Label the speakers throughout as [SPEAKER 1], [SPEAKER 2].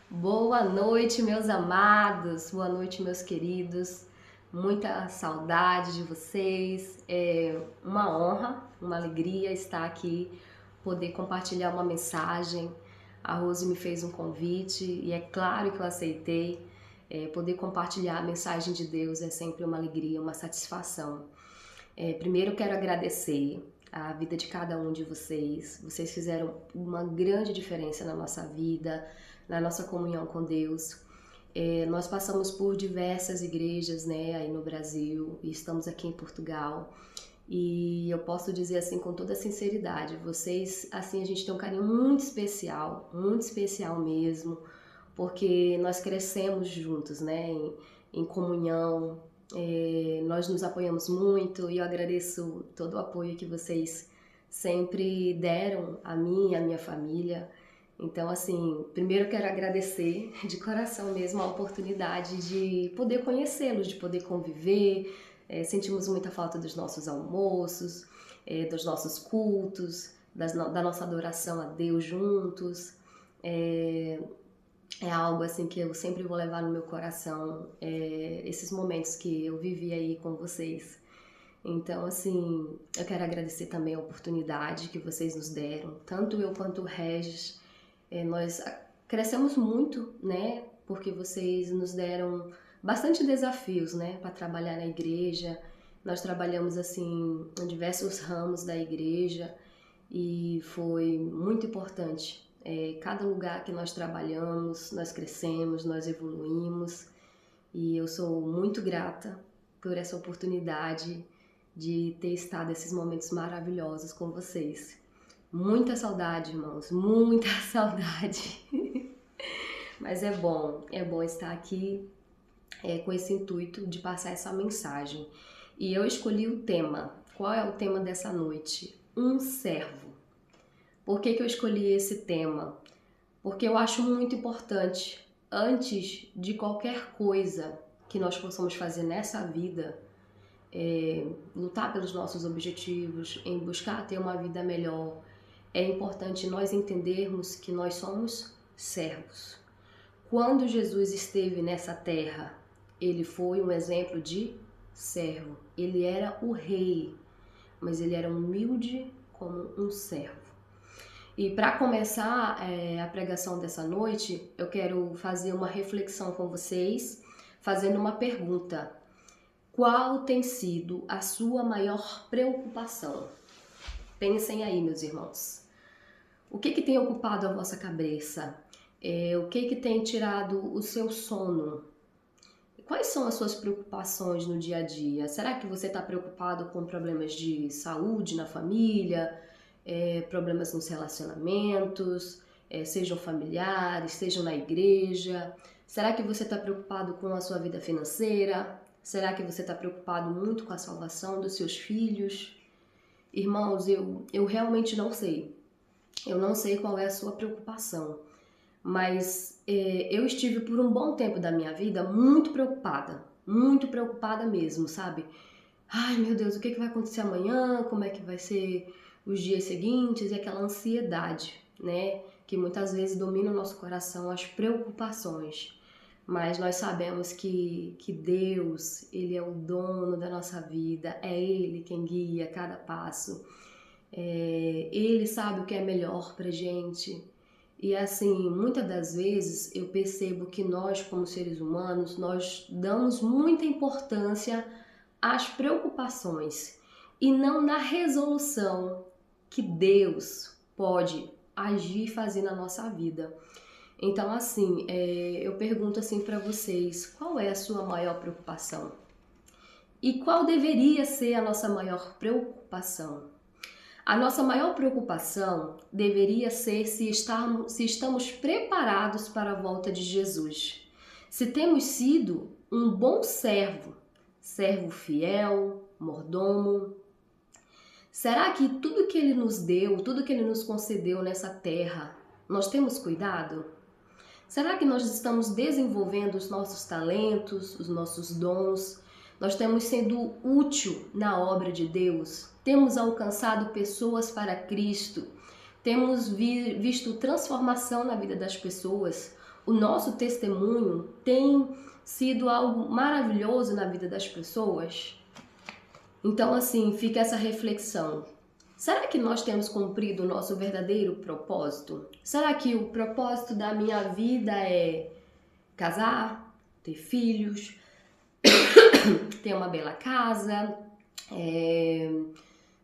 [SPEAKER 1] Boa noite, meus amados, boa noite, meus queridos. Muita saudade de vocês. É uma honra, uma alegria estar aqui, poder compartilhar uma mensagem. A Rose me fez um convite e é claro que eu aceitei. Poder compartilhar a mensagem de Deus é sempre uma alegria, uma satisfação. Primeiro eu quero agradecer a vida de cada um de vocês. Vocês fizeram uma grande diferença na nossa vida, na nossa comunhão com Deus. Nós passamos por diversas igrejas, né, aí no Brasil, e estamos aqui em Portugal. E eu posso dizer assim com toda sinceridade, vocês, assim, a gente tem um carinho muito especial mesmo, porque nós crescemos juntos, né, em comunhão. Nós nos apoiamos muito e eu agradeço todo o apoio que vocês sempre deram a mim e a minha família. Então, assim, primeiro eu quero agradecer de coração mesmo a oportunidade de poder conhecê-los, de poder conviver. Sentimos muita falta dos nossos almoços, dos nossos cultos, da nossa adoração a Deus juntos. É algo assim que eu sempre vou levar no meu coração, esses momentos que eu vivi aí com vocês. Então, assim, eu quero agradecer também a oportunidade que vocês nos deram, tanto eu quanto o Regis. Nós crescemos muito, né? Porque vocês nos deram bastante desafios, né? Para trabalhar na igreja. Nós trabalhamos, assim, em diversos ramos da igreja e foi muito importante. Cada lugar que nós trabalhamos, nós crescemos, nós evoluímos e eu sou muito grata por essa oportunidade de ter estado esses momentos maravilhosos com vocês. Muita saudade, irmãos, muita saudade. Mas é bom estar aqui com esse intuito de passar essa mensagem. E eu escolhi o tema. Qual é o tema dessa noite? Um servo. Por que eu escolhi esse tema? Porque eu acho muito importante, antes de qualquer coisa que nós possamos fazer nessa vida, lutar pelos nossos objetivos, em buscar ter uma vida melhor, é importante nós entendermos que nós somos servos. Quando Jesus esteve nessa terra, ele foi um exemplo de servo. Ele era o rei, mas ele era humilde como um servo. E para começar a pregação dessa noite, eu quero fazer uma reflexão com vocês, fazendo uma pergunta. Qual tem sido a sua maior preocupação? Pensem aí, meus irmãos. O que tem ocupado a vossa cabeça? O que tem tirado o seu sono? Quais são as suas preocupações no dia a dia? Será que você está preocupado com problemas de saúde na família? Problemas nos relacionamentos, sejam familiares, sejam na igreja? Será que você está preocupado com a sua vida financeira? Será que você está preocupado muito com a salvação dos seus filhos? Irmãos, eu realmente não sei. Eu não sei qual é a sua preocupação, mas eu estive por um bom tempo da minha vida muito preocupada mesmo, sabe? Ai, meu Deus, o que vai acontecer amanhã? Como é que vai ser os dias seguintes? E aquela ansiedade, né? Que muitas vezes domina o nosso coração, as preocupações. Mas nós sabemos que Deus, Ele é o dono da nossa vida, é Ele quem guia cada passo. Ele sabe o que é melhor pra gente. E assim, muitas das vezes eu percebo que nós, como seres humanos, nós damos muita importância às preocupações e não na resolução que Deus pode agir e fazer na nossa vida. Então, assim, eu pergunto assim para vocês, qual é a sua maior preocupação? E qual deveria ser a nossa maior preocupação? A nossa maior preocupação deveria ser se estamos preparados para a volta de Jesus. Se temos sido um bom servo fiel, mordomo. Será que tudo que Ele nos deu, tudo que Ele nos concedeu nessa terra, nós temos cuidado? Será que nós estamos desenvolvendo os nossos talentos, os nossos dons? Nós temos sendo útil na obra de Deus? Temos alcançado pessoas para Cristo? Temos visto transformação na vida das pessoas? o nosso testemunho tem sido algo maravilhoso na vida das pessoas? Então, assim, fica essa reflexão. Será que nós temos cumprido o nosso verdadeiro propósito? Será que o propósito da minha vida é casar, ter filhos, ter uma bela casa?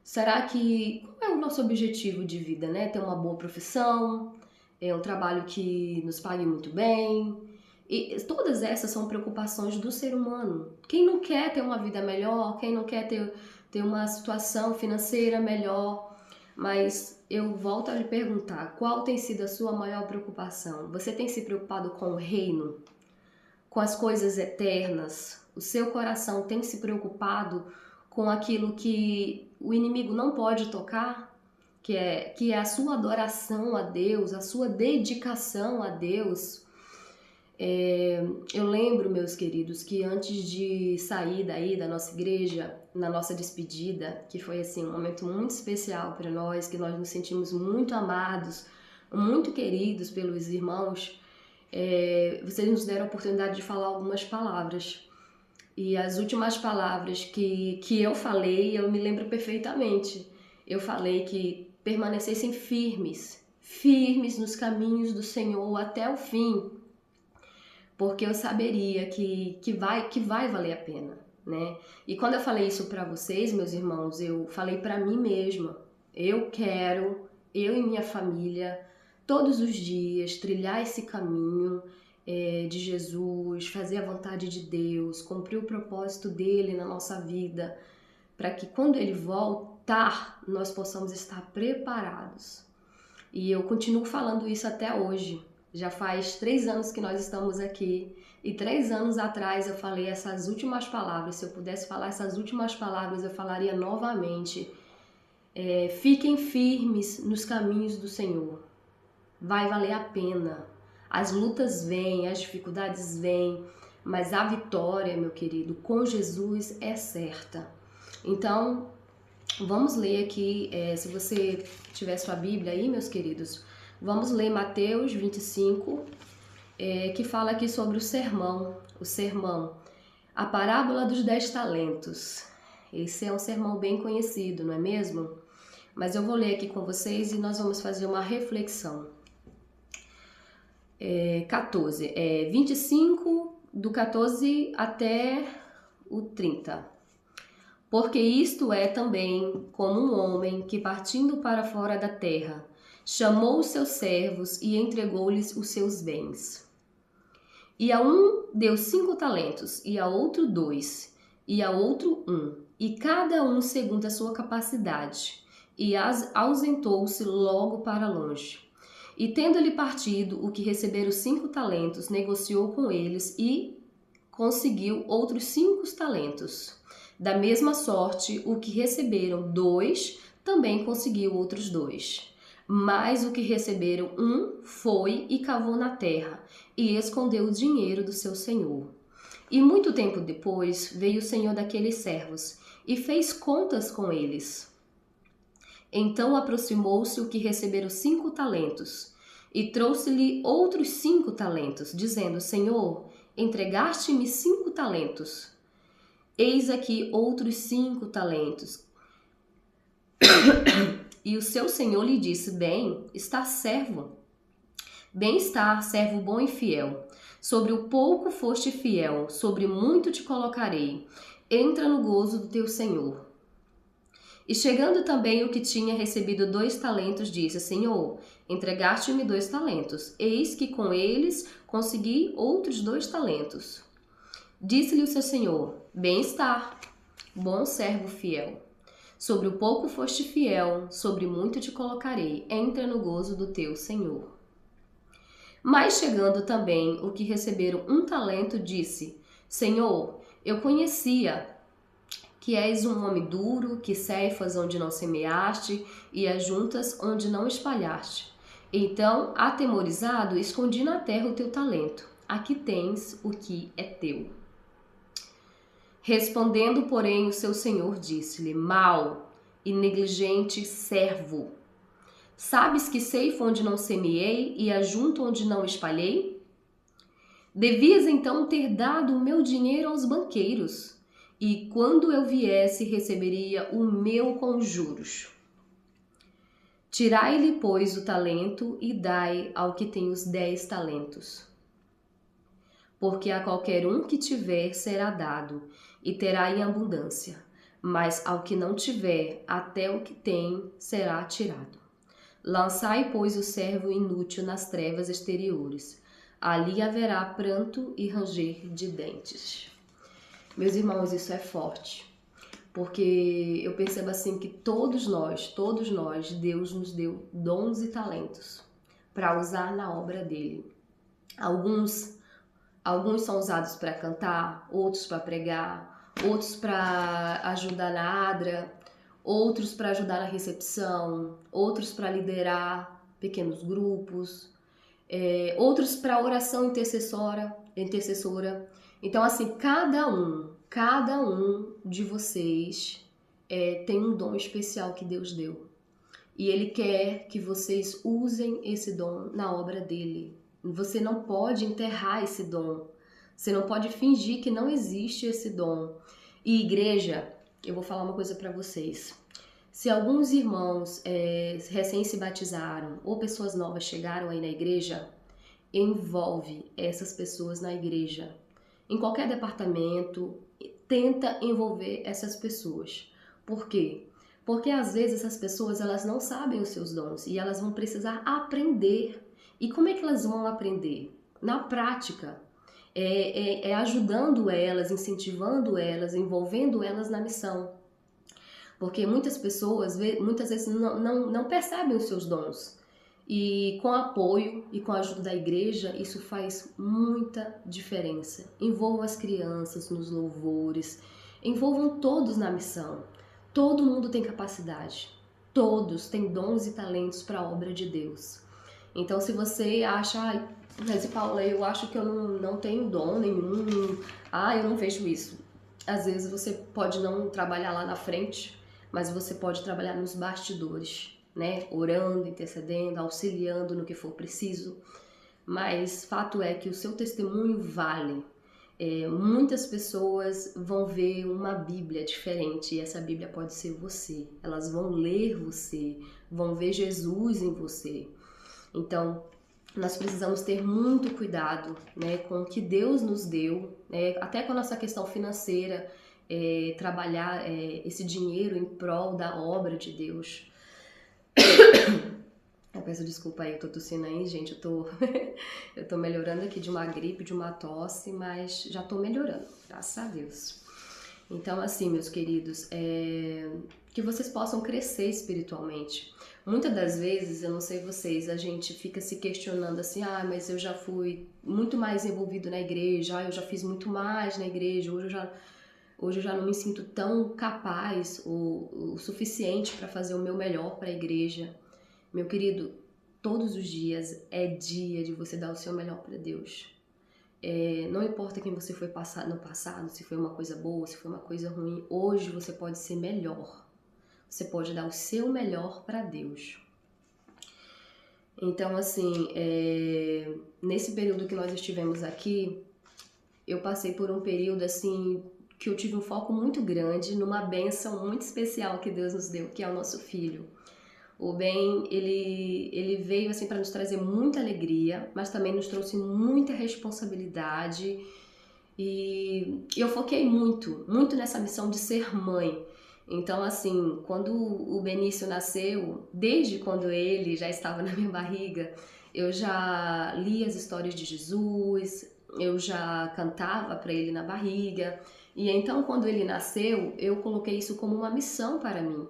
[SPEAKER 1] Será que... Qual é o nosso objetivo de vida, né? Ter uma boa profissão, um trabalho que nos pague muito bem. E todas essas são preocupações do ser humano. Quem não quer ter uma vida melhor? Quem não quer ter uma situação financeira melhor? Mas eu volto a lhe perguntar, qual tem sido a sua maior preocupação? Você tem se preocupado com o reino? Com as coisas eternas? O seu coração tem se preocupado com aquilo que o inimigo não pode tocar? Que é a sua adoração a Deus, a sua dedicação a Deus. Eu lembro, meus queridos, que antes de sair daí da nossa igreja, na nossa despedida, que foi assim um momento muito especial para nós, que nós nos sentimos muito amados, muito queridos pelos irmãos, vocês nos deram a oportunidade de falar algumas palavras. E as últimas palavras que eu falei, eu me lembro perfeitamente. Eu falei que permanecessem firmes nos caminhos do Senhor até o fim, porque eu saberia que vai valer a pena, né? E quando eu falei isso para vocês, meus irmãos, eu falei para mim mesma. Eu quero, eu e minha família, todos os dias, trilhar esse caminho de Jesus, fazer a vontade de Deus, cumprir o propósito dele na nossa vida, para que quando ele voltar, nós possamos estar preparados. E eu continuo falando isso até hoje. Já faz 3 anos que nós estamos aqui e 3 anos atrás eu falei essas últimas palavras. Se eu pudesse falar essas últimas palavras, eu falaria novamente. Fiquem firmes nos caminhos do Senhor. Vai valer a pena. As lutas vêm, as dificuldades vêm, mas a vitória, meu querido, com Jesus é certa. Então, vamos ler aqui, se você tiver sua Bíblia aí, meus queridos, vamos ler Mateus 25, que fala aqui sobre o sermão, a parábola dos 10 talentos. Esse é um sermão bem conhecido, não é mesmo? Mas eu vou ler aqui com vocês e nós vamos fazer uma reflexão. 25, do 14 até o 30. Porque isto é também como um homem que, partindo para fora da terra, chamou os seus servos e entregou-lhes os seus bens. E a um deu 5 talentos, e a outro 2, e a outro 1, e cada um segundo a sua capacidade, e ausentou-se logo para longe. E tendo-lhe partido o que receberam os 5 talentos, negociou com eles e conseguiu outros 5 talentos. Da mesma sorte, o que receberam 2 também conseguiu outros 2. Mas o que receberam 1 foi e cavou na terra e escondeu o dinheiro do seu senhor. E muito tempo depois veio o senhor daqueles servos e fez contas com eles. Então aproximou-se o que receberam 5 talentos e trouxe-lhe outros 5 talentos, dizendo: Senhor, entregaste-me 5 talentos. Eis aqui outros 5 talentos. E o seu senhor lhe disse: Bem está, servo bom e fiel. Sobre o pouco foste fiel, sobre muito te colocarei. Entra no gozo do teu senhor. E chegando também o que tinha recebido 2 talentos, disse: Senhor, entregaste-me 2 talentos. Eis que com eles consegui outros 2 talentos. Disse-lhe o seu senhor: Bem está, bom servo fiel. Sobre o pouco foste fiel, sobre muito te colocarei. Entra no gozo do teu senhor. Mas chegando também o que receberam 1 talento, disse: Senhor, eu conhecia que és um homem duro, que ceifas onde não semeaste e ajuntas onde não espalhaste. Então, atemorizado, escondi na terra o teu talento. Aqui tens o que é teu. Respondendo, porém, o seu senhor disse-lhe: Mau e negligente servo, sabes que ceifo onde não semeei e ajunto onde não espalhei? Devias então ter dado o meu dinheiro aos banqueiros, e quando eu viesse, receberia o meu com juros. Tirai-lhe, pois, o talento e dai ao que tem os 10 talentos. Porque a qualquer um que tiver será dado, e terá em abundância, mas ao que não tiver, até o que tem será tirado. Lançai, pois, o servo inútil nas trevas exteriores. Ali haverá pranto e ranger de dentes. Meus irmãos, isso é forte, porque eu percebo assim que todos nós, Deus nos deu dons e talentos para usar na obra dele. Alguns são usados para cantar, outros para pregar, outros para ajudar na adra, outros para ajudar na recepção, outros para liderar pequenos grupos, outros para oração intercessora. Então, assim, cada um de vocês tem um dom especial que Deus deu. E Ele quer que vocês usem esse dom na obra dele. Você não pode enterrar esse dom. Você não pode fingir que não existe esse dom. E igreja, eu vou falar uma coisa para vocês. Se alguns irmãos recém se batizaram ou pessoas novas chegaram aí na igreja, envolve essas pessoas na igreja. Em qualquer departamento, tenta envolver essas pessoas. Por quê? Porque às vezes essas pessoas elas não sabem os seus dons e elas vão precisar aprender. E como é que elas vão aprender? Na prática. Ajudando elas, incentivando elas, envolvendo elas na missão. Porque muitas pessoas, muitas vezes, não percebem os seus dons. E com apoio e com a ajuda da igreja, isso faz muita diferença. Envolvam as crianças nos louvores, envolvam todos na missão. Todo mundo tem capacidade, todos têm dons e talentos para a obra de Deus. Então, se você acha, mas Paula, eu acho que eu não tenho dom nenhum, eu não vejo isso. Às vezes você pode não trabalhar lá na frente, mas você pode trabalhar nos bastidores, né? Orando, intercedendo, auxiliando no que for preciso. Mas fato é que o seu testemunho vale. Muitas pessoas vão ver uma Bíblia diferente e essa Bíblia pode ser você. Elas vão ler você, vão ver Jesus em você. Então, nós precisamos ter muito cuidado, né, com o que Deus nos deu, até com a nossa questão financeira, trabalhar esse dinheiro em prol da obra de Deus. Eu peço desculpa aí, eu tô tossindo aí, gente, eu tô melhorando aqui de uma gripe, de uma tosse, mas já tô melhorando, graças a Deus. Então, assim, meus queridos, que vocês possam crescer espiritualmente. Muitas das vezes, eu não sei vocês, a gente fica se questionando assim, mas eu já fui muito mais envolvido na igreja, eu já fiz muito mais na igreja, hoje eu já não me sinto tão capaz o suficiente para fazer o meu melhor para a igreja. Meu querido, todos os dias é dia de você dar o seu melhor para Deus. Não importa quem você foi no passado, se foi uma coisa boa, se foi uma coisa ruim, hoje você pode ser melhor. Você pode dar o seu melhor para Deus. Então, assim, nesse período que nós estivemos aqui, eu passei por um período, assim, que eu tive um foco muito grande numa bênção muito especial que Deus nos deu, que é o nosso filho. O Ben, ele veio assim para nos trazer muita alegria, mas também nos trouxe muita responsabilidade. E eu foquei muito nessa missão de ser mãe. Então, assim, quando o Benício nasceu, desde quando ele já estava na minha barriga, eu já li as histórias de Jesus, eu já cantava para ele na barriga. E então, quando ele nasceu, eu coloquei isso como uma missão para mim,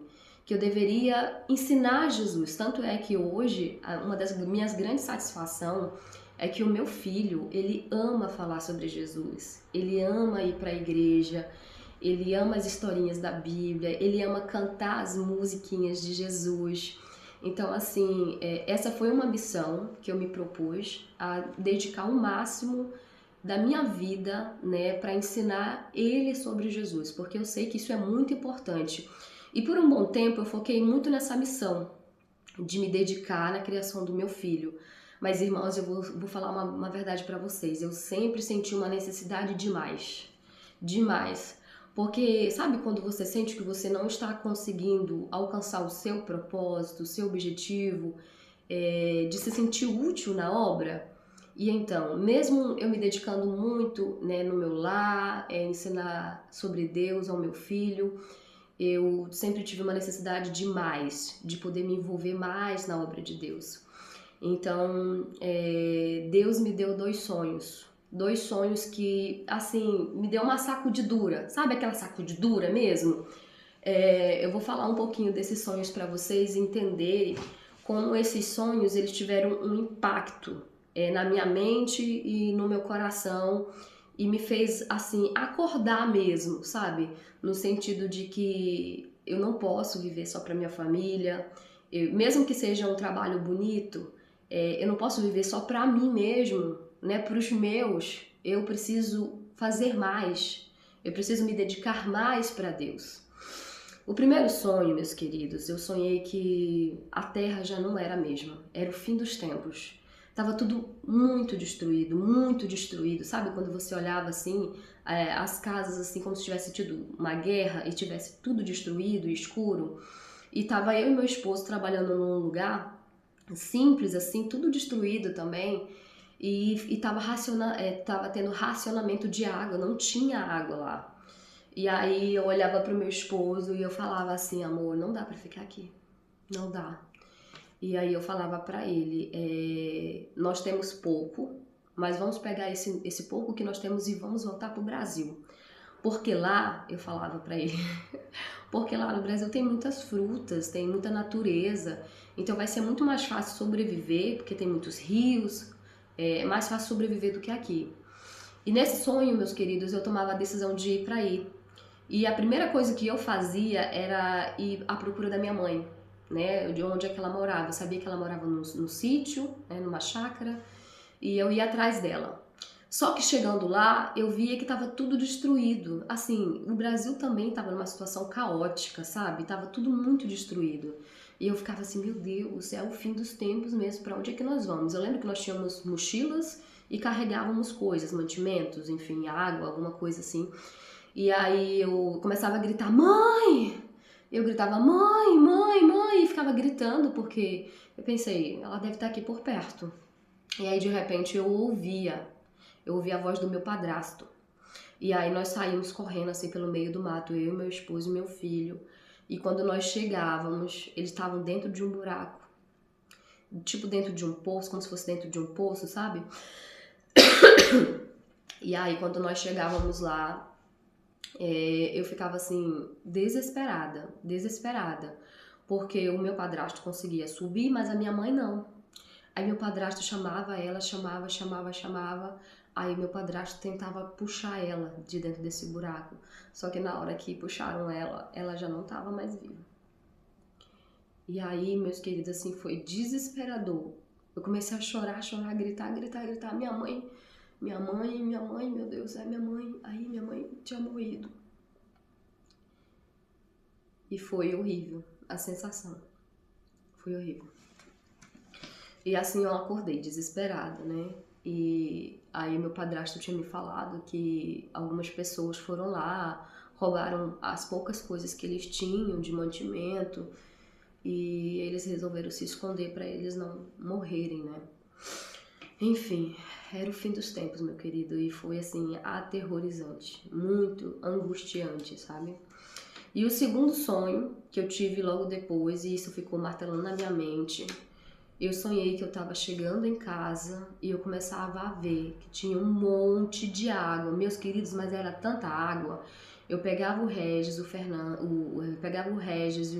[SPEAKER 1] que eu deveria ensinar Jesus. Tanto é que hoje, uma das minhas grandes satisfações é que o meu filho, ele ama falar sobre Jesus, ele ama ir para a igreja, ele ama as historinhas da Bíblia, ele ama cantar as musiquinhas de Jesus. Então, assim, essa foi uma missão que eu me propus a dedicar o máximo da minha vida, né, para ensinar ele sobre Jesus, porque eu sei que isso é muito importante. E por um bom tempo eu foquei muito nessa missão de me dedicar na criação do meu filho. Mas, irmãos, eu vou falar uma verdade pra vocês. Eu sempre senti uma necessidade demais. Demais. Porque, sabe quando você sente que você não está conseguindo alcançar o seu propósito, o seu objetivo, de se sentir útil na obra? E então, mesmo eu me dedicando muito, né, no meu lar, ensinar sobre Deus ao meu filho, eu sempre tive uma necessidade de mais, de poder me envolver mais na obra de Deus. Então, Deus me deu dois sonhos que, assim, me deu uma sacudidura, sabe aquela sacudidura mesmo? Eu vou falar um pouquinho desses sonhos para vocês entenderem como esses sonhos eles tiveram um impacto na minha mente e no meu coração e me fez assim acordar mesmo, sabe? No sentido de que eu não posso viver só para minha família, mesmo que seja um trabalho bonito, eu não posso viver só para mim mesmo, né? Para os meus, eu preciso fazer mais, eu preciso me dedicar mais para Deus. O primeiro sonho, meus queridos, eu sonhei que a terra já não era a mesma, era o fim dos tempos. Tava tudo muito destruído. Sabe quando você olhava assim, as casas assim como se tivesse tido uma guerra e tivesse tudo destruído e escuro? E tava eu e meu esposo trabalhando num lugar simples assim, tudo destruído também. E tava tendo racionamento de água, não tinha água lá. E aí eu olhava pro meu esposo e eu falava assim, amor, não dá pra ficar aqui, não dá. E aí eu falava pra ele, nós temos pouco, mas vamos pegar esse pouco que nós temos e vamos voltar pro Brasil. Porque lá, eu falava pra ele, porque lá no Brasil tem muitas frutas, tem muita natureza, então vai ser muito mais fácil sobreviver, porque tem muitos rios, é mais fácil sobreviver do que aqui. E nesse sonho, meus queridos, eu tomava a decisão de ir pra aí. E a primeira coisa que eu fazia era ir à procura da minha mãe, né? De onde é que ela morava. Eu sabia que ela morava num sítio, né? Numa chácara, e eu ia atrás dela. Só que chegando lá, eu via que estava tudo destruído. Assim, o Brasil também estava numa situação caótica, sabe? Tava tudo muito destruído. E eu ficava assim, meu Deus, é o fim dos tempos mesmo, para onde é que nós vamos? Eu lembro que nós tínhamos mochilas e carregávamos coisas, mantimentos, enfim, água, alguma coisa assim. E aí eu começava a gritar, mãe! Eu gritava, mãe, mãe, mãe! E ficava gritando porque eu pensei, ela deve estar aqui por perto. E aí de repente eu ouvia a voz do meu padrasto. E aí nós saímos correndo assim pelo meio do mato, eu, meu esposo e meu filho. E quando nós chegávamos, eles estavam dentro de um buraco. Tipo dentro de um poço, como se fosse dentro de um poço, sabe? E aí quando nós chegávamos lá, eu ficava assim, desesperada, porque o meu padrasto conseguia subir, mas a minha mãe não. Aí meu padrasto chamava ela, chamava, aí meu padrasto tentava puxar ela de dentro desse buraco, só que na hora que puxaram ela já não estava mais viva. E aí, meus queridos, assim, foi desesperador. Eu comecei a chorar, gritar, minha mãe, meu Deus, é minha mãe. Aí minha mãe tinha morrido. E foi horrível a sensação. Foi horrível. E assim eu acordei desesperada, né? E aí meu padrasto tinha me falado que algumas pessoas foram lá, roubaram as poucas coisas que eles tinham de mantimento e eles resolveram se esconder para eles não morrerem, né? Enfim, era o fim dos tempos, meu querido, e foi assim aterrorizante, muito angustiante, sabe? E o segundo sonho que eu tive logo depois, e isso ficou martelando na minha mente, eu sonhei que eu estava chegando em casa e eu começava a ver que tinha um monte de água, meus queridos, mas era tanta água. Eu pegava o Regis, eu pegava o Regis e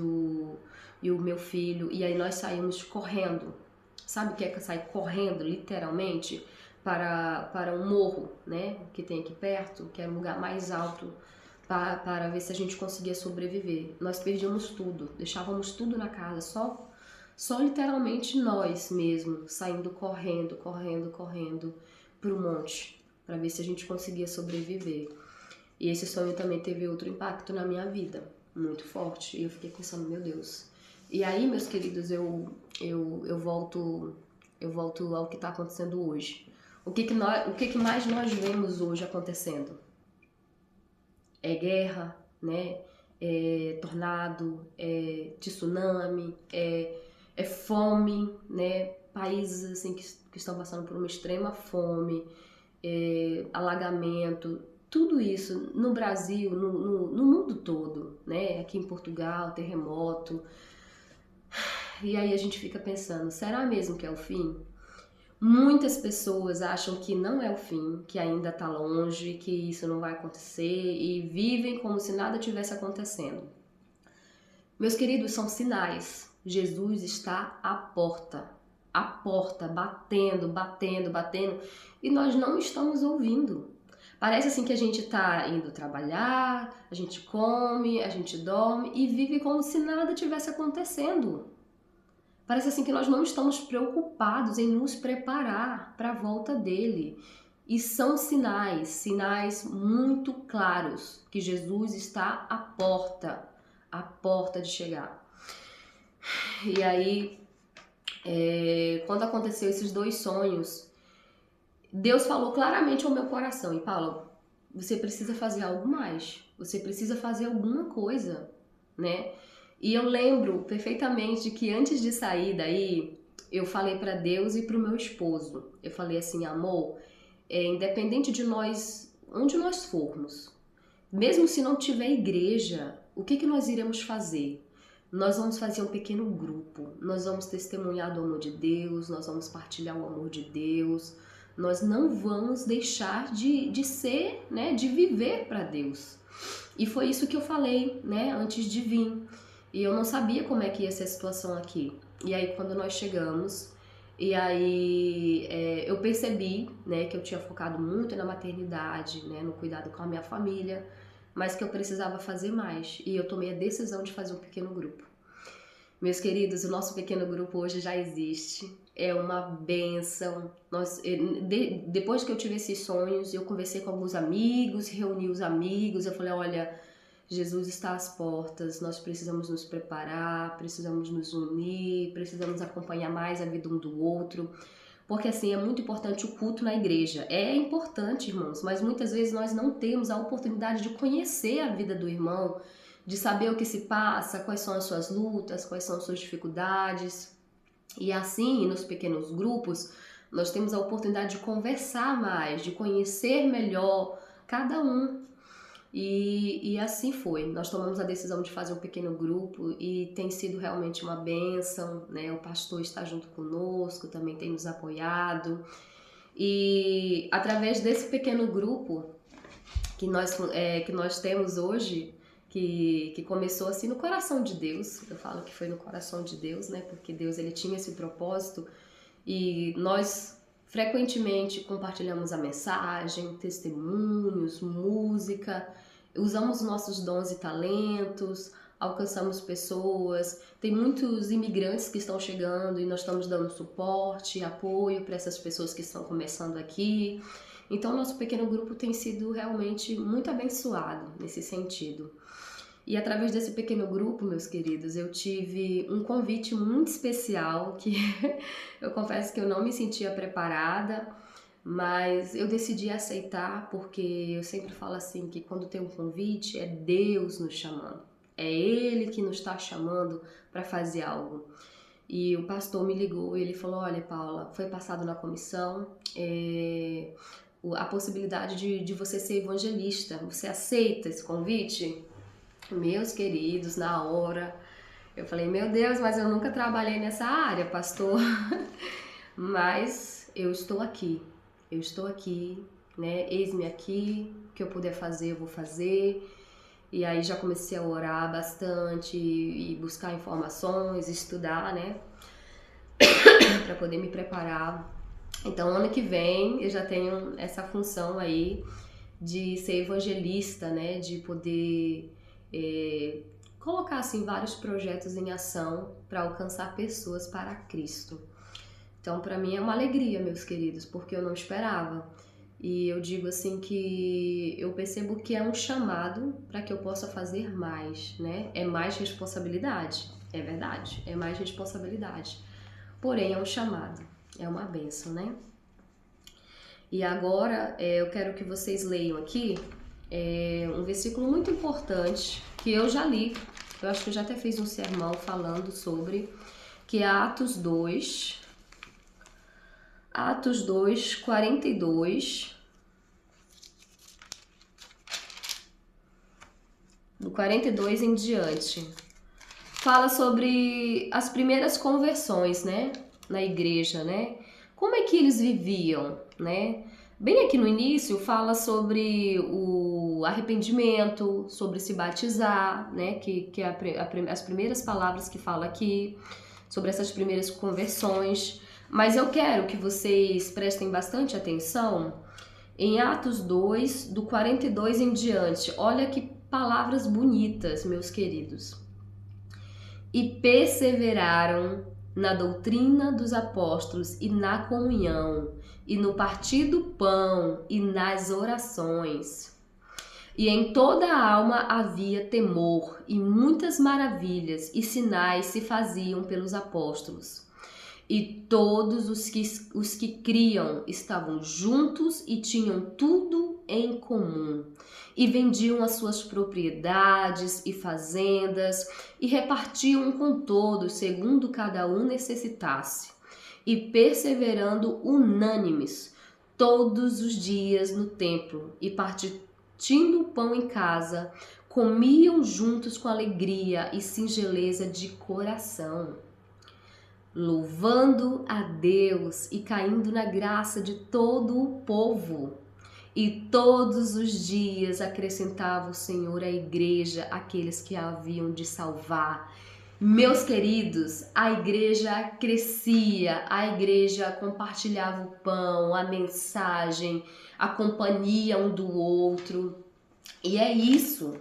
[SPEAKER 1] o meu filho, e aí nós saímos correndo. Sabe o que é sair correndo, literalmente, para um morro, né, que tem aqui perto, que era um lugar mais alto, para ver se a gente conseguia sobreviver. Nós perdíamos tudo, deixávamos tudo na casa, só literalmente nós mesmo, saindo correndo pro monte, para ver se a gente conseguia sobreviver. E esse sonho também teve outro impacto na minha vida, muito forte. E eu fiquei pensando, meu Deus. E aí, meus queridos, eu volto eu volto ao que está acontecendo hoje. O que mais nós vemos hoje acontecendo? É guerra, né? É tornado, é tsunami, é fome, né? Países assim que estão passando por uma extrema fome, alagamento, tudo isso no Brasil, no mundo todo, né? Aqui em Portugal, terremoto. E aí a gente fica pensando, será mesmo que é o fim? Muitas pessoas acham que não é o fim, que ainda está longe, que isso não vai acontecer e vivem como se nada tivesse acontecendo. Meus queridos, são sinais. Jesus está à porta, batendo, batendo, batendo, e nós não estamos ouvindo. Parece assim que a gente está indo trabalhar, a gente come, a gente dorme e vive como se nada tivesse acontecendo. Parece assim que nós não estamos preocupados em nos preparar para a volta dele. E são sinais muito claros que Jesus está à porta de chegar. E aí, quando aconteceu esses 2 sonhos, Deus falou claramente ao meu coração, e Paulo, você precisa fazer algo mais, você precisa fazer alguma coisa, né? E eu lembro perfeitamente que antes de sair daí, eu falei para Deus e para o meu esposo. Eu falei assim, amor, independente de nós, onde nós formos, mesmo se não tiver igreja, o que nós iremos fazer? Nós vamos fazer um pequeno grupo, nós vamos testemunhar do amor de Deus, nós vamos partilhar o amor de Deus, nós não vamos deixar de ser, né, de viver para Deus. E foi isso que eu falei, né, antes de vir. E eu não sabia como é que ia ser a situação aqui. E aí quando nós chegamos, e aí eu percebi, né, que eu tinha focado muito na maternidade, né, no cuidado com a minha família, mas que eu precisava fazer mais. E eu tomei a decisão de fazer um pequeno grupo. Meus queridos, o nosso pequeno grupo hoje já existe. É uma bênção. Depois que eu tive esses sonhos, eu conversei com alguns amigos, reuni os amigos, eu falei, olha, Jesus está às portas, nós precisamos nos preparar, precisamos nos unir, precisamos acompanhar mais a vida um do outro, porque assim, é muito importante o culto na igreja. É importante, irmãos, mas muitas vezes nós não temos a oportunidade de conhecer a vida do irmão, de saber o que se passa, quais são as suas lutas, quais são as suas dificuldades. E assim, nos pequenos grupos, nós temos a oportunidade de conversar mais, de conhecer melhor cada um. E assim foi, nós tomamos a decisão de fazer um pequeno grupo e tem sido realmente uma bênção, né? O pastor está junto conosco, também tem nos apoiado. E através desse pequeno grupo que nós temos hoje, que começou assim no coração de Deus, eu falo que foi no coração de Deus, né? Porque Deus ele tinha esse propósito e nós frequentemente compartilhamos a mensagem, testemunhos, música, usamos nossos dons e talentos, alcançamos pessoas. Tem muitos imigrantes que estão chegando e nós estamos dando suporte, apoio para essas pessoas que estão começando aqui. Então, nosso pequeno grupo tem sido realmente muito abençoado nesse sentido. E através desse pequeno grupo, meus queridos, eu tive um convite muito especial que eu confesso que eu não me sentia preparada, mas eu decidi aceitar porque eu sempre falo assim que quando tem um convite é Deus nos chamando, é Ele que nos está chamando para fazer algo. E o pastor me ligou e ele falou, olha Paula, foi passado na comissão a possibilidade de você ser evangelista, você aceita esse convite? Meus queridos, na hora, eu falei, meu Deus, mas eu nunca trabalhei nessa área, pastor. Mas eu estou aqui, né? Eis-me aqui, o que eu puder fazer, eu vou fazer. E aí já comecei a orar bastante e buscar informações, estudar, né? Para poder me preparar. Então, ano que vem, eu já tenho essa função aí de ser evangelista, né? De poder colocar assim vários projetos em ação para alcançar pessoas para Cristo. Então, para mim é uma alegria, meus queridos, porque eu não esperava. E eu digo assim que eu percebo que é um chamado para que eu possa fazer mais, né? É mais responsabilidade, é verdade, é mais responsabilidade. Porém, é um chamado. É uma bênção, né? E agora eu quero que vocês leiam aqui um versículo muito importante que eu já li. Eu acho que eu já até fiz um sermão falando sobre, que é Atos 2, 42, do 42 em diante. Fala sobre as primeiras conversões, né, na igreja, né? Como é que eles viviam, né? Bem aqui no início fala sobre o arrependimento, sobre se batizar, né? Que é as primeiras palavras que fala aqui, sobre essas primeiras conversões. Mas eu quero que vocês prestem bastante atenção em Atos 2, do 42 em diante. Olha que palavras bonitas, meus queridos. E perseveraram na doutrina dos apóstolos e na comunhão, e no partir do pão e nas orações. E em toda a alma havia temor, e muitas maravilhas e sinais se faziam pelos apóstolos. E todos os que criam estavam juntos e tinham tudo em comum. E vendiam as suas propriedades e fazendas e repartiam com todos, segundo cada um necessitasse. E perseverando unânimes todos os dias no templo e partindo o pão em casa, comiam juntos com alegria e singeleza de coração, louvando a Deus e caindo na graça de todo o povo. E todos os dias acrescentava o Senhor à igreja aqueles que a haviam de salvar. Meus queridos, a igreja crescia, a igreja compartilhava o pão, a mensagem, a companhia um do outro. E é isso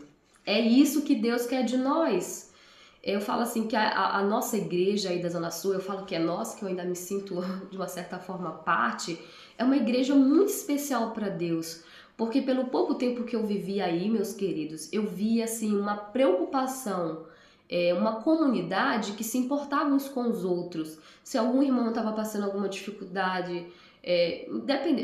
[SPEAKER 1] que Deus quer de nós. Eu falo assim que a nossa igreja aí da Zona Sul, eu falo que é nossa, que eu ainda me sinto de uma certa forma parte, é uma igreja muito especial para Deus, porque pelo pouco tempo que eu vivi aí, meus queridos, eu vi assim uma preocupação, uma comunidade que se importava uns com os outros. Se algum irmão estava passando alguma dificuldade,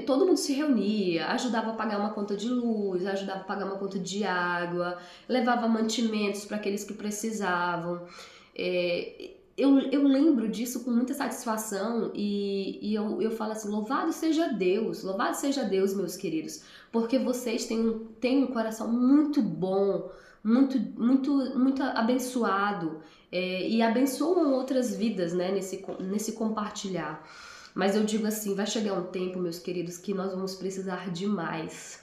[SPEAKER 1] todo mundo se reunia, ajudava a pagar uma conta de luz, ajudava a pagar uma conta de água, levava mantimentos para aqueles que precisavam. Eu lembro disso com muita satisfação e eu falo assim, louvado seja Deus, meus queridos, porque vocês têm um coração muito bom, muito abençoado, e abençoam outras vidas, né, nesse compartilhar. Mas eu digo assim, vai chegar um tempo, meus queridos, que nós vamos precisar de mais.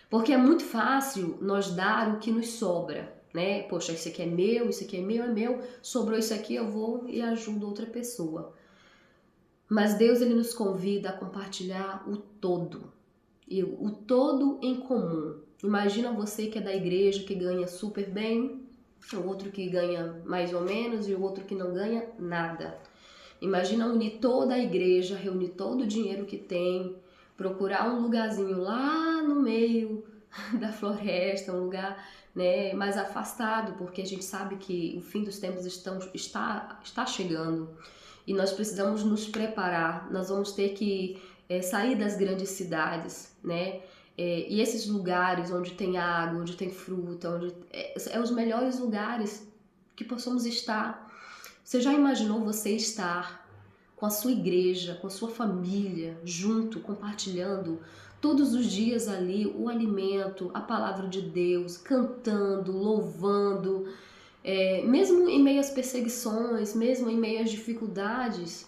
[SPEAKER 1] Porque é muito fácil nós dar o que nos sobra, né? Poxa, isso aqui é meu, é meu, sobrou isso aqui, eu vou e ajudo outra pessoa. Mas Deus, ele nos convida a compartilhar o todo. E o todo em comum. Imagina você que é da igreja, que ganha super bem, o outro que ganha mais ou menos e o outro que não ganha nada. Imagina unir toda a igreja, reunir todo o dinheiro que tem, procurar um lugarzinho lá no meio da floresta, um lugar, né, mais afastado, porque a gente sabe que o fim dos tempos está chegando e nós precisamos nos preparar. Nós vamos ter que sair das grandes cidades, né? E esses lugares onde tem água, onde tem fruta, onde os melhores lugares que possamos estar. Você já imaginou você estar com a sua igreja, com a sua família, junto, compartilhando todos os dias ali o alimento, a palavra de Deus, cantando, louvando, mesmo em meio às perseguições, mesmo em meio às dificuldades?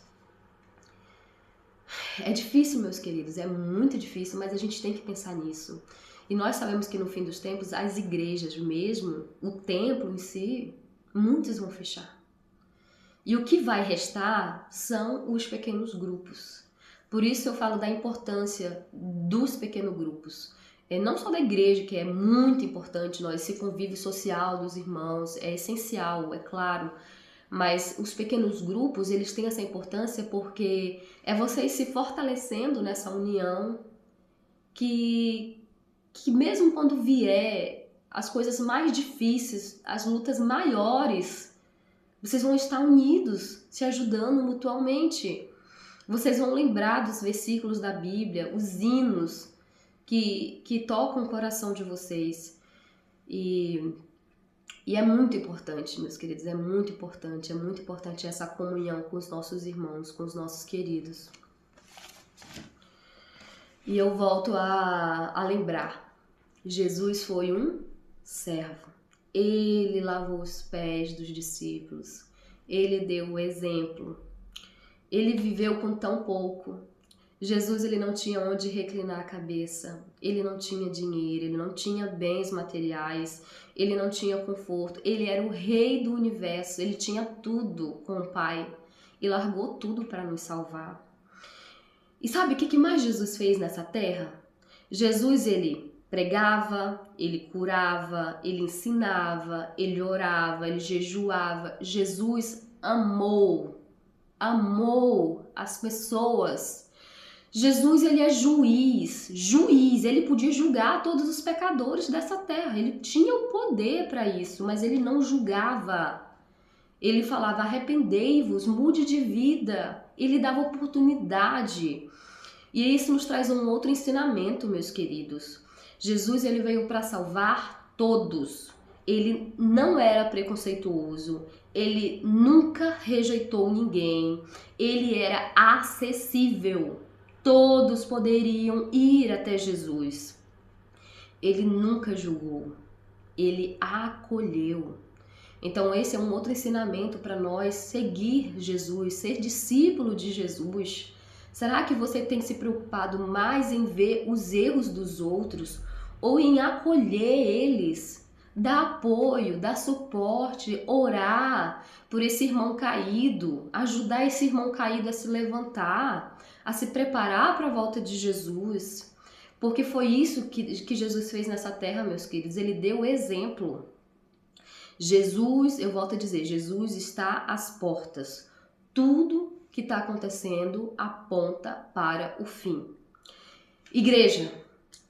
[SPEAKER 1] É difícil, meus queridos, é muito difícil, mas a gente tem que pensar nisso. E nós sabemos que no fim dos tempos, as igrejas mesmo, o templo em si, muitos vão fechar. E o que vai restar são os pequenos grupos. Por isso eu falo da importância dos pequenos grupos. Não só da igreja, que é muito importante, esse convívio social dos irmãos é essencial, é claro. Mas os pequenos grupos, eles têm essa importância porque é vocês se fortalecendo nessa união que mesmo quando vier as coisas mais difíceis, as lutas maiores, vocês vão estar unidos, se ajudando mutuamente. Vocês vão lembrar dos versículos da Bíblia, os hinos que tocam o coração de vocês. E é muito importante, meus queridos, é muito importante essa comunhão com os nossos irmãos, com os nossos queridos. E eu volto a lembrar, Jesus foi um servo. Ele lavou os pés dos discípulos, ele deu o exemplo, ele viveu com tão pouco. Jesus, ele não tinha onde reclinar a cabeça, ele não tinha dinheiro, ele não tinha bens materiais, ele não tinha conforto, ele era o rei do universo, ele tinha tudo com o Pai e largou tudo para nos salvar. E sabe o que mais Jesus fez nessa terra? Jesus, ele pregava, ele curava, ele ensinava, ele orava, ele jejuava. Jesus amou as pessoas. Jesus, ele é juiz, ele podia julgar todos os pecadores dessa terra, ele tinha o poder para isso, mas ele não julgava. Ele falava, arrependei-vos, mude de vida, ele dava oportunidade. E isso nos traz um outro ensinamento, meus queridos. Jesus, ele veio para salvar todos. Ele não era preconceituoso, ele nunca rejeitou ninguém, ele era acessível. Todos poderiam ir até Jesus. Ele nunca julgou, ele acolheu. Então esse é um outro ensinamento para nós seguir Jesus, ser discípulo de Jesus. Será que você tem se preocupado mais em ver os erros dos outros ou em acolher eles? Dar apoio, dar suporte, orar por esse irmão caído, ajudar esse irmão caído a se levantar, a se preparar para a volta de Jesus. Porque foi isso que Jesus fez nessa terra, meus queridos. Ele deu o exemplo. Jesus, eu volto a dizer, Jesus está às portas. Tudo que está acontecendo aponta para o fim. Igreja,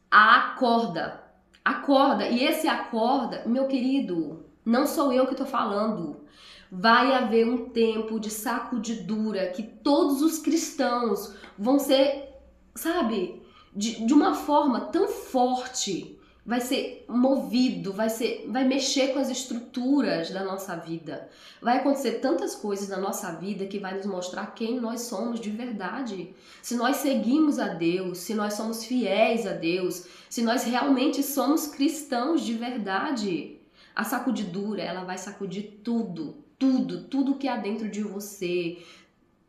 [SPEAKER 1] acorda. Acorda. E esse acorda, meu querido, não sou eu que estou falando. Vai haver um tempo de sacudidura que todos os cristãos vão ser, sabe, de uma forma tão forte, vai ser movido, vai mexer com as estruturas da nossa vida. Vai acontecer tantas coisas na nossa vida que vai nos mostrar quem nós somos de verdade. Se nós seguimos a Deus, se nós somos fiéis a Deus, se nós realmente somos cristãos de verdade. A sacudidura, ela vai sacudir tudo que há dentro de você,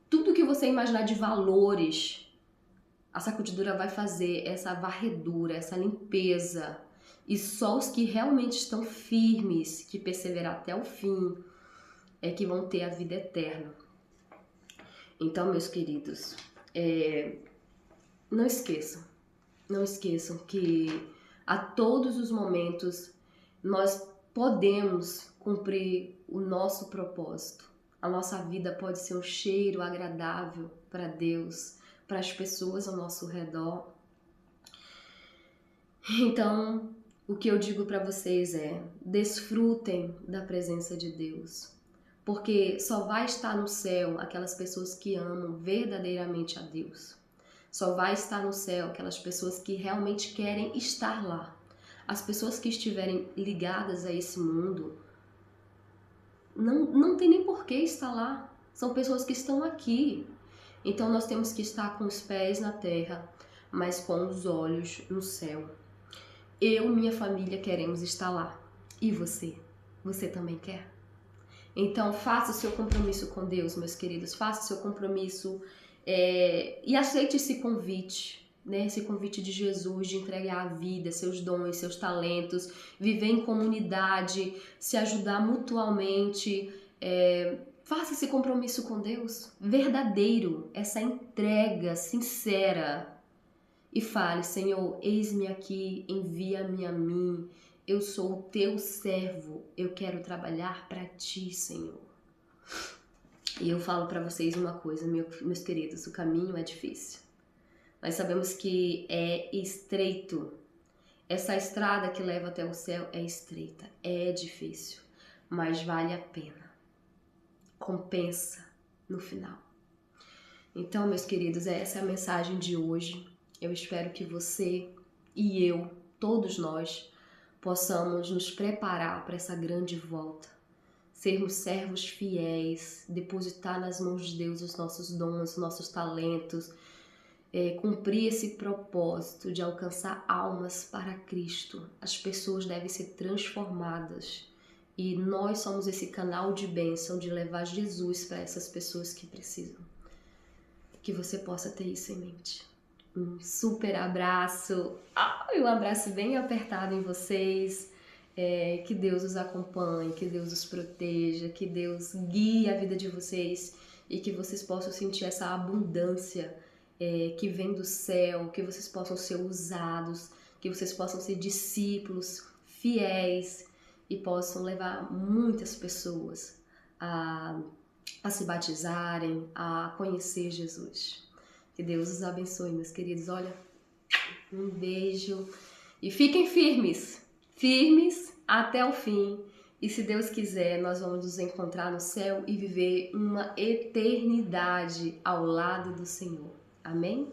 [SPEAKER 1] tudo que você imaginar de valores. A sacudidura vai fazer essa varredura, essa limpeza. E só os que realmente estão firmes, que perseveram até o fim, é que vão ter a vida eterna. Então, meus queridos, não esqueçam que a todos os momentos nós podemos cumprir o nosso propósito. A nossa vida pode ser um cheiro agradável para Deus, para as pessoas ao nosso redor. Então, o que eu digo para vocês é: desfrutem da presença de Deus, porque só vai estar no céu aquelas pessoas que amam verdadeiramente a Deus. Só vai estar no céu aquelas pessoas que realmente querem estar lá. As pessoas que estiverem ligadas a esse mundo não tem nem por que estar lá. São pessoas que estão aqui. Então nós temos que estar com os pés na terra, mas com os olhos no céu. Eu e minha família queremos estar lá. E você? Você também quer? Então faça o seu compromisso com Deus, meus queridos. Faça o seu compromisso e aceite esse convite, né? Esse convite de Jesus de entregar a vida, seus dons, seus talentos, viver em comunidade, se ajudar mutuamente. Faça esse compromisso com Deus, verdadeiro, essa entrega sincera. E fale: Senhor, eis-me aqui, envia-me a mim. Eu sou o teu servo, eu quero trabalhar para ti, Senhor. E eu falo para vocês uma coisa, meus queridos, o caminho é difícil. Nós sabemos que é estreito. Essa estrada que leva até o céu é estreita, é difícil, mas vale a pena. Compensa no final. Então, meus queridos, essa é a mensagem de hoje. Eu espero que você e eu, todos nós, possamos nos preparar para essa grande volta. Sermos servos fiéis, depositar nas mãos de Deus os nossos dons, os nossos talentos, cumprir esse propósito de alcançar almas para Cristo. As pessoas devem ser transformadas e nós somos esse canal de bênção de levar Jesus para essas pessoas que precisam. Que você possa ter isso em mente. Um super abraço, um abraço bem apertado em vocês. Que Deus os acompanhe, que Deus os proteja, que Deus guie a vida de vocês e que vocês possam sentir essa abundância que vem do céu, que vocês possam ser usados, que vocês possam ser discípulos fiéis e possam levar muitas pessoas a se batizarem, a conhecer Jesus. Que Deus os abençoe, meus queridos. Olha, um beijo e fiquem firmes, firmes até o fim. E se Deus quiser, nós vamos nos encontrar no céu e viver uma eternidade ao lado do Senhor. Amém?